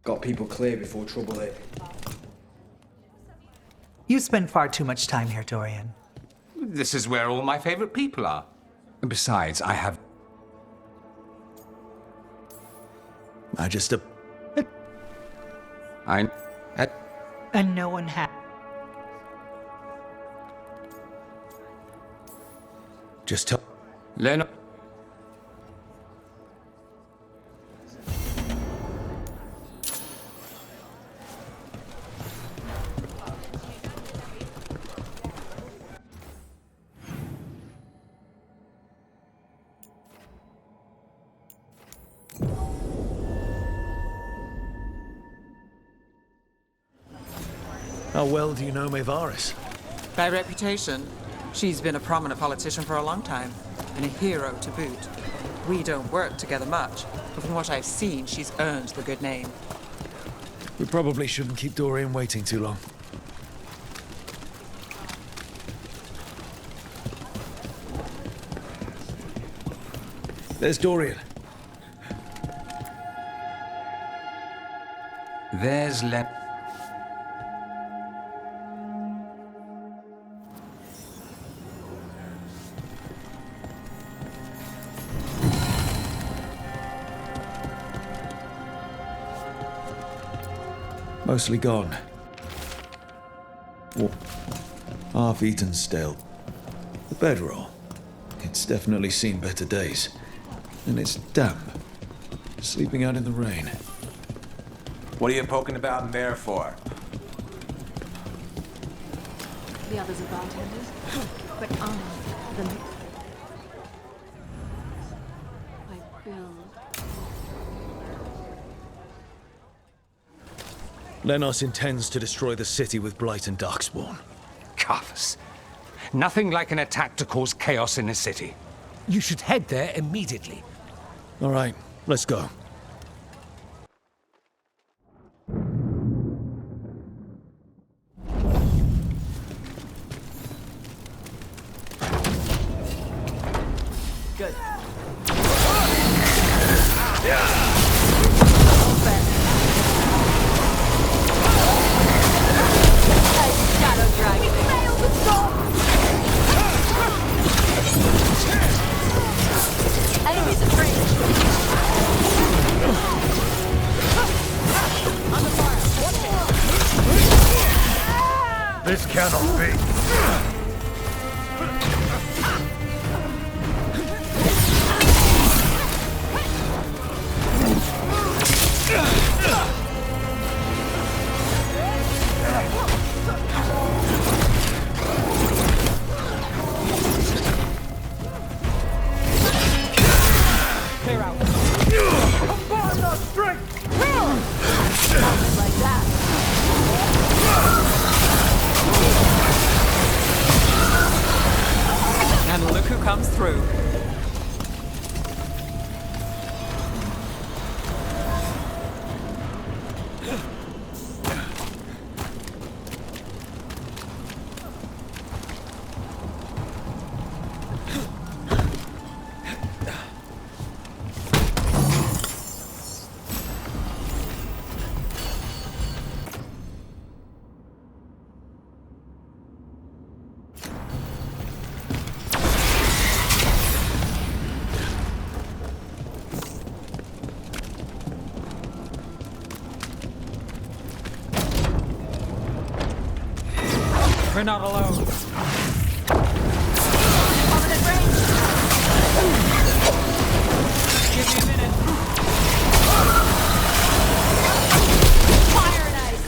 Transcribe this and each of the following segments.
Got people clear before trouble hit. You spend far too much time here, Dorian. This is where all my favorite people are. Besides, I have... Magister. And no one has. Just tell... Lena... How well do you know Maevaris? By reputation, she's been a prominent politician for a long time, and a hero to boot. We don't work together much, but from what I've seen, she's earned the good name. We probably shouldn't keep Dorian waiting too long. There's Dorian. There's Len... Mostly gone. Half eaten still. The bedroll. It's definitely seen better days. And it's damp. Sleeping out in the rain. What are you poking about in there for? The others are bartenders, but I'm the... I build. Lenos intends to destroy the city with Blight and Darkspawn. Cuffs. Nothing like an attack to cause chaos in a city. You should head there immediately. All right, let's go. Good. Enemies afraid. This cannot be. Clear out. Combine our strength! Like that. And look who comes through. We're not alone. Covenant range. Give me a minute. Fire and ice.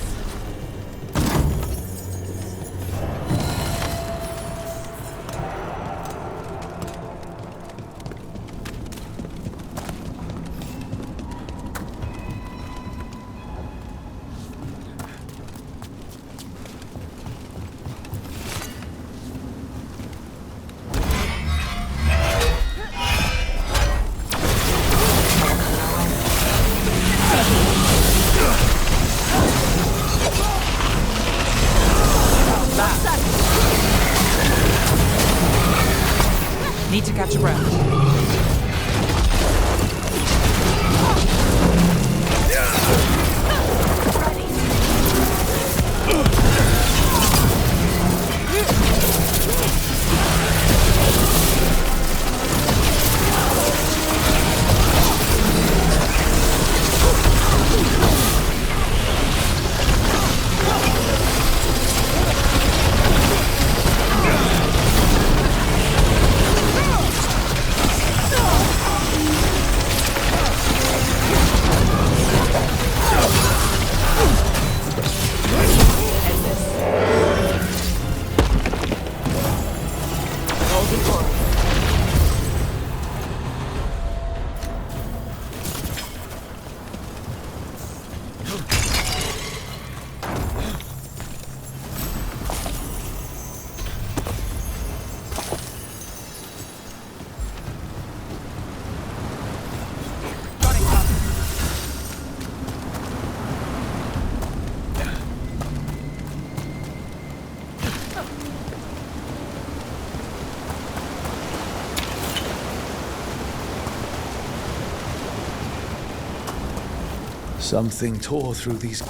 Something tore through these...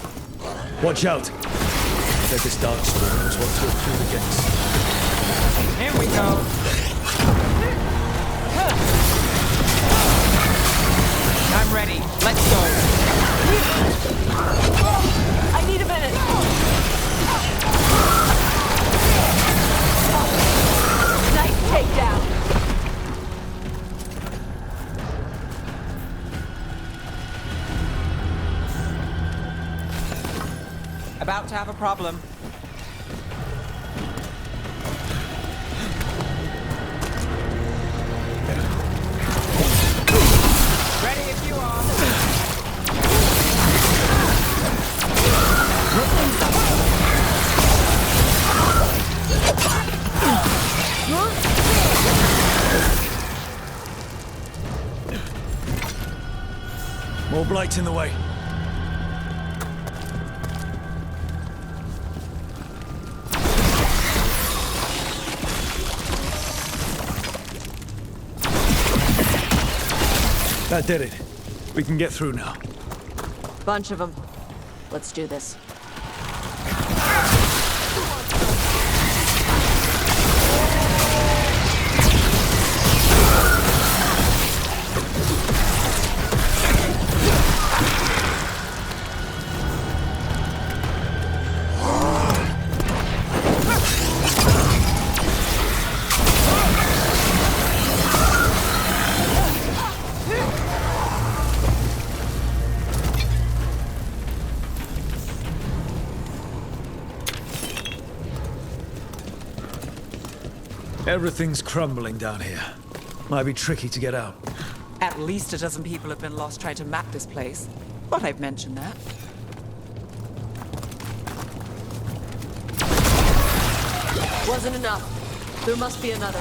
Watch out! Bet this darkspawn was what tore through the gates. Here we go. I'm ready. Let's go. I need a minute. Nice takedown. About to have a problem. Ready if you are. More blights in the way. That did it. We can get through now. Bunch of them. Let's do this. Everything's crumbling down here. Might be tricky to get out. At least a dozen people have been lost trying to map this place. But I've mentioned that. Wasn't enough. There must be another.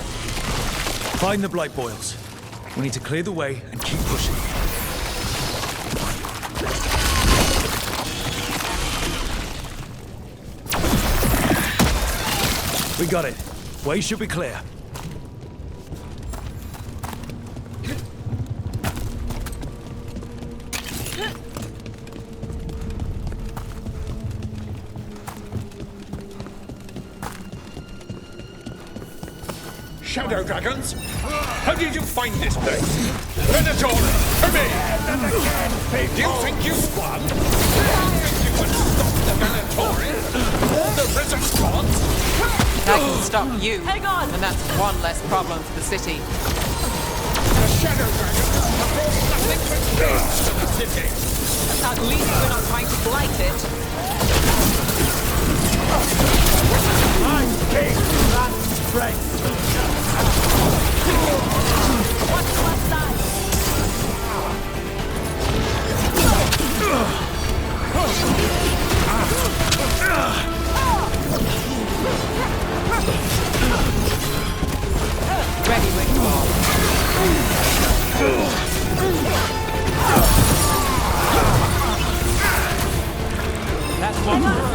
Find the blight boils. We need to clear the way and keep pushing. We got it. Way should be clear. Shadow dragons? How did you find this place? Venator, to me! Do you think you've won? Do you think you can stop the Venatori? All the resistance? I can stop you. Hang on! And that's one less problem for the city. The Shadow dragons have brought nothing but peace to the city. At least we're not trying to blight it. I'm king, that's strength. What's the left side? Ready when you are. That's one more.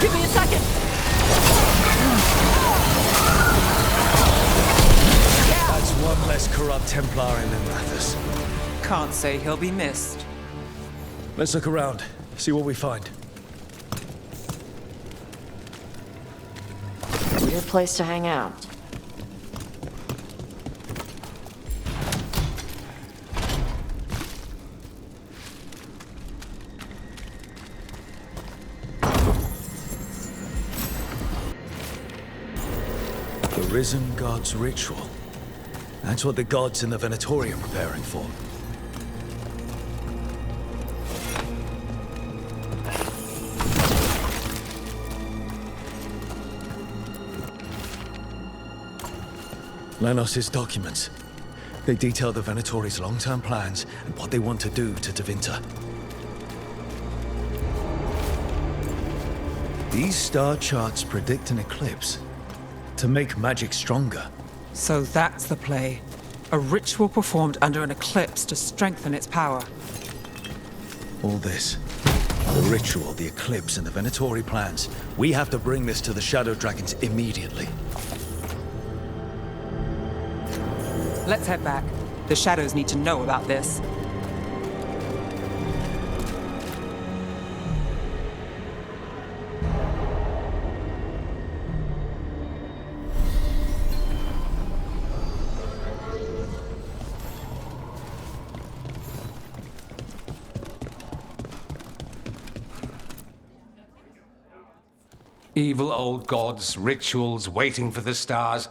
Give me a second. That's one less corrupt Templar in Mathis. Can't say he'll be missed. Let's look around, see what we find. Weird place to hang out. The Risen God's ritual. That's what the gods in the Venatori are preparing for. Lanos' documents. They detail the Venatori's long-term plans and what they want to do to Tevinter. These star charts predict an eclipse to make magic stronger. So that's the play. A ritual performed under an eclipse to strengthen its power. All this. The ritual, the eclipse, and the Venatori plans. We have to bring this to the Shadow Dragons immediately. Let's head back. The Shadows need to know about this. Evil old gods, rituals, waiting for the stars.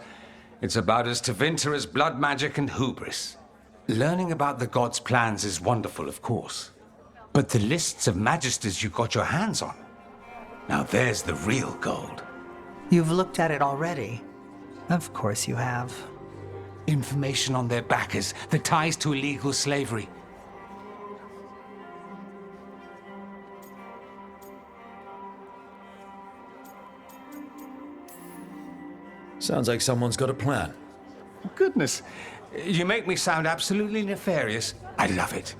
It's about as Tevinter as blood magic and hubris. Learning about the gods' plans is wonderful, of course. But the lists of magisters you got your hands on, now there's the real gold. You've looked at it already. Of course you have. Information on their backers, the ties to illegal slavery. Sounds like someone's got a plan. Goodness, you make me sound absolutely nefarious. I love it.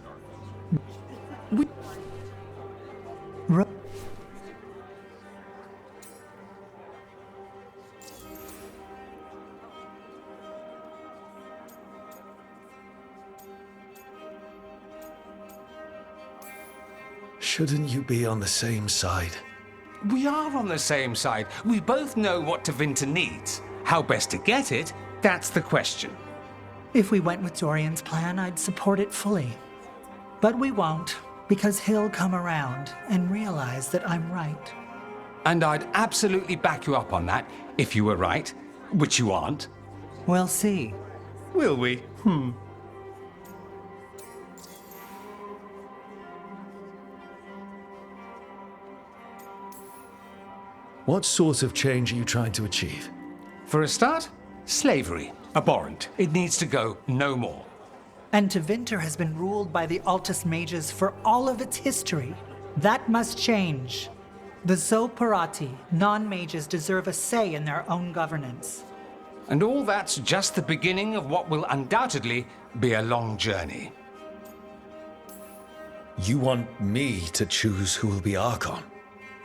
Ru- Shouldn't you be on the same side? We are on the same side. We both know what Tevinter needs. How best to get it, that's the question. If we went with Dorian's plan, I'd support it fully. But we won't, because he'll come around and realize that I'm right. And I'd absolutely back you up on that, if you were right, which you aren't. We'll see. Will we? What sort of change are you trying to achieve? For a start, slavery. Abhorrent. It needs to go no more. And Tevinter has been ruled by the Altus Mages for all of its history. That must change. The Zoparati, non-mages, deserve a say in their own governance. And all that's just the beginning of what will undoubtedly be a long journey. You want me to choose who will be Archon?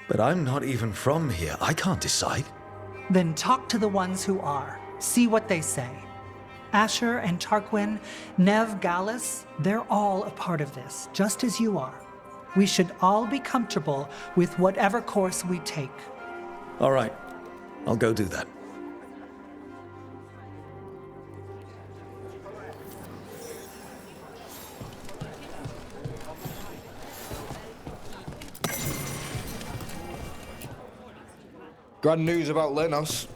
But I'm not even from here. I can't decide. Then talk to the ones who are. See what they say. Asher and Tarquin, Nev Gallus, they're all a part of this, just as you are. We should all be comfortable with whatever course we take. All right. I'll go do that. Grand news about Lenos.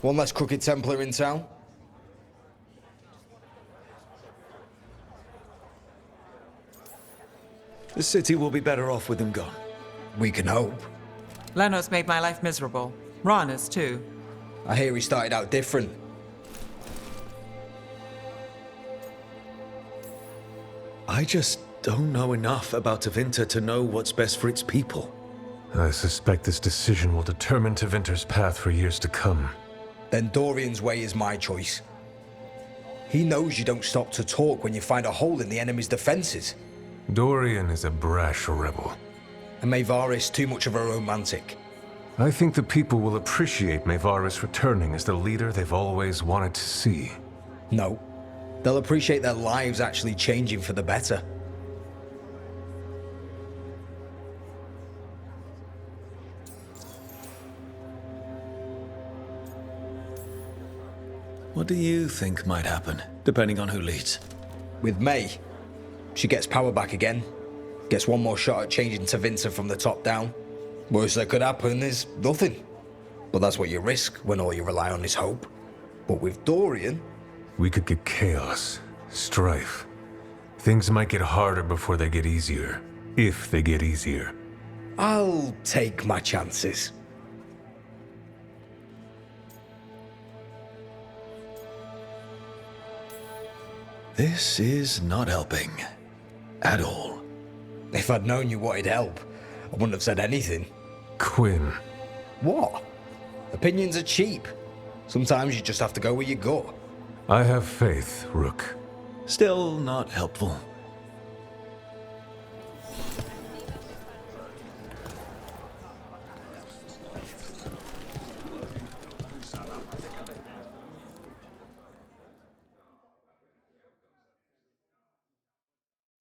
One less crooked Templar in town. The city will be better off with them gone. We can hope. Lenos made my life miserable. Rana's too. I hear he started out different. I just don't know enough about Tevinter to know what's best for its people. I suspect this decision will determine Tevinter's path for years to come. Then Dorian's way is my choice. He knows you don't stop to talk when you find a hole in the enemy's defenses. Dorian is a brash rebel. And Maevaris too much of a romantic. I think the people will appreciate Maevaris returning as the leader they've always wanted to see. No. They'll appreciate their lives actually changing for the better. What do you think might happen, depending on who leads? With May, she gets power back again. Gets one more shot at changing Tevinter from the top down. Worst that could happen is nothing. But that's what you risk when all you rely on is hope. But with Dorian... We could get chaos, strife. Things might get harder before they get easier. If they get easier. I'll take my chances. This is not helping. At all. If I'd known you wanted help, I wouldn't have said anything. Quinn. What? Opinions are cheap. Sometimes you just have to go where you go. I have faith, Rook. Still not helpful.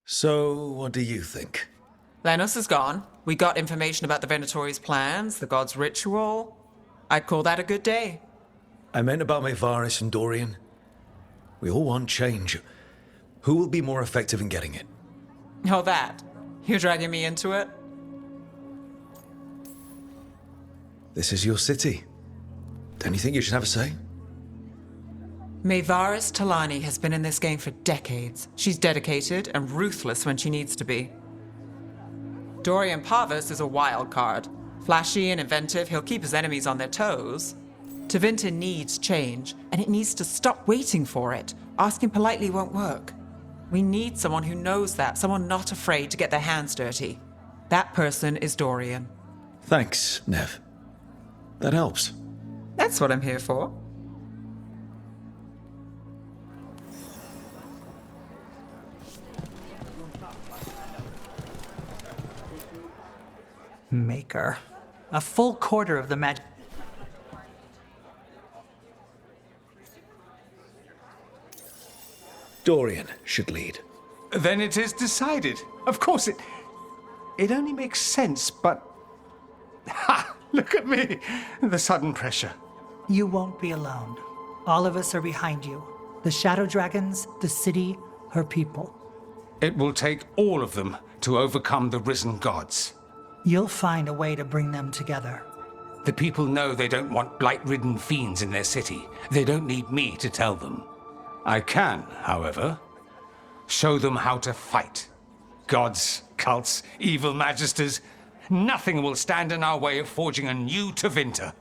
So, what do you think? Lennos is gone. We got information about the Venatori's plans, the god's ritual. I'd call that a good day. I meant about Mayvaris and Dorian. We all want change. Who will be more effective in getting it? Oh, that. You're dragging me into it? This is your city. Don't you think you should have a say? Mayvaris Talani has been in this game for decades. She's dedicated and ruthless when she needs to be. Dorian Parvis is a wild card. Flashy and inventive, he'll keep his enemies on their toes. Tevinter needs change, and it needs to stop waiting for it. Asking politely won't work. We need someone who knows that, someone not afraid to get their hands dirty. That person is Dorian. Thanks, Nev. That helps. That's what I'm here for. Maker. A full quarter of the magic. Dorian should lead. Then it is decided. Of course, it only makes sense, but... Ha! Look at me! The sudden pressure. You won't be alone. All of us are behind you. The Shadow Dragons, the city, her people. It will take all of them to overcome the risen gods. You'll find a way to bring them together. The people know they don't want blight-ridden fiends in their city. They don't need me to tell them. I can, however, show them how to fight. Gods, cults, evil magisters, nothing will stand in our way of forging a new Tevinter.